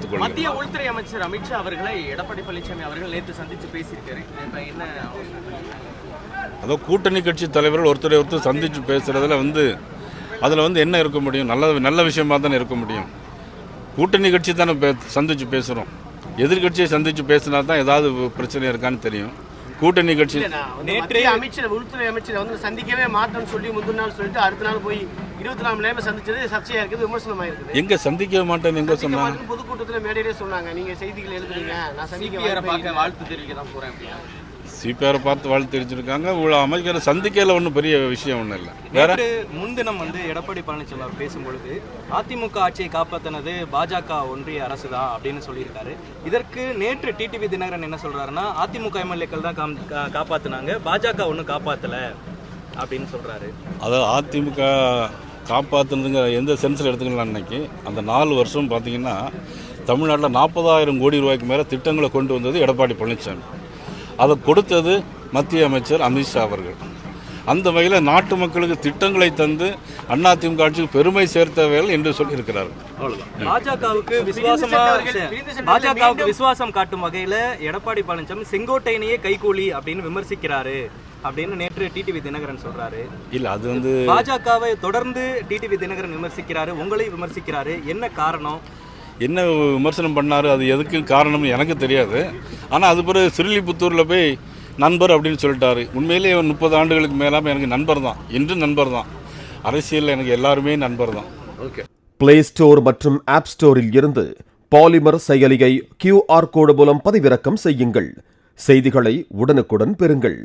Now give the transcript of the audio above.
தெரிவித்துக் கொள்கிறேன். மத்திய உள்துறை அமைச்சர் அமித்ஷா அவர்களை எடப்பாடி பழனிசாமி அவர்கள் நேற்று சந்தித்து பேசியிருக்காரு. என்ன அதோ கூட்டணி கட்சி தலைவர்கள் ஒருத்தர் சந்தித்து பேசுறதுல அதில் என்ன இருக்க முடியும்? நல்ல விஷயமா தானே இருக்க முடியும். கூட்டணி கட்சி தானே சந்தித்து பேசுகிறோம். எதிர்கட்சியை சந்தித்து பேசினா தான் ஏதாவது பிரச்சனை இருக்கான்னு தெரியும். கூட்டணி கட்சி நேற்று அமைச்சர் உள்துறை அமைச்சர் சந்திக்கவே மாட்டோம்னு சொல்லி முந்தின நாள் சொல்லிட்டு அடுத்த நாள் போய் 24 மணி நேரம் சந்திச்சது சர்ச்சையா இருக்குது, விமர்சனமா இருக்குது. எங்க சந்திக்க மாட்டேன்னு எங்க சொன்னாங்க? பொதுக்கூட்டத்தில் மேடையிலே சொன்னாங்க. நீங்க செய்திகள் எழுதுறீங்க, நான் சந்திக்க வாழ்த்து தெரிவிக்க தான் போறேன். சிபிஆரை பார்த்து வாழ்த்து தெரிவிச்சிருக்காங்க. அமைச்சரை சந்திக்கையில் ஒன்றும் பெரிய விஷயம் ஒன்றும் இல்லை. வேற முன்தினம் எடப்பாடி பழனிசாமி அவர் பேசும்பொழுது அதிமுக ஆட்சியை காப்பாற்றினது பாஜக ஒன்றிய அரசு தான் அப்படின்னு சொல்லியிருக்காரு. இதற்கு நேற்று டிடிவி தினகரன் என்ன சொல்றாருன்னா, அதிமுக எம்எல்ஏக்கள் தான் காப்பாற்றினாங்க, பாஜக ஒன்றும் காப்பாற்றல அப்படின்னு சொல்றாரு. அதாவது அதிமுக காப்பாற்றுனதுங்க எந்த சென்ஸில் எடுத்துக்கலாம். அன்னைக்கு அந்த 4 வருஷம் பார்த்தீங்கன்னா தமிழ்நாட்டில் 40,000 கோடி ரூபாய்க்கு மேலே திட்டங்களை கொண்டு வந்தது எடப்பாடி பழனிசாமி. அதை கொடுத்தது மத்திய அமைச்சர் அமித்ஷா அவர்கள். அந்த வகையில் நாட்டு மக்களுக்கு திட்டங்களை தந்து அதிமுக ஆட்சிக்கு பெருமை சேர்த்தவர்கள் என்று சொல்லியிருக்கிறார்கள். பாஜகவுக்கு விசுவாசம் காட்டும் வகையில் எடப்பாடி பழனிசாமி செங்கோட்டையனையே கைகூலி அப்படின்னு விமர்சிக்கிறாரு அப்படின்னு நேற்று டிடிவி தினகரன் சொல்றாரு. இல்ல அது பாஜகவை தொடர்ந்து டிடிவி தினகரன் விமர்சிக்கிறாரு, உங்களையும் விமர்சிக்கிறாரு. என்ன காரணம்? என்ன விமர்சனம் பண்ணார், அது எதுக்கு காரணம்னு எனக்கு தெரியாது. ஆனால் அது பிறகு சிறுலிபுத்தூரில் போய் நண்பர் அப்படின்னு சொல்லிட்டாரு. உண்மையிலேயே 30 ஆண்டுகளுக்கு மேலாமல் எனக்கு நண்பர் தான், இன்று நண்பர் தான். அரசியலில் எனக்கு எல்லாருமே நண்பர் தான். ஓகே. பிளே ஸ்டோர் மற்றும் ஆப் ஸ்டோரில் இருந்து பாலிமர் செயலியை QR கோடு மூலம் பதிவிறக்கம் செய்யுங்கள். செய்திகளை உடனுக்குடன் பெறுங்கள்.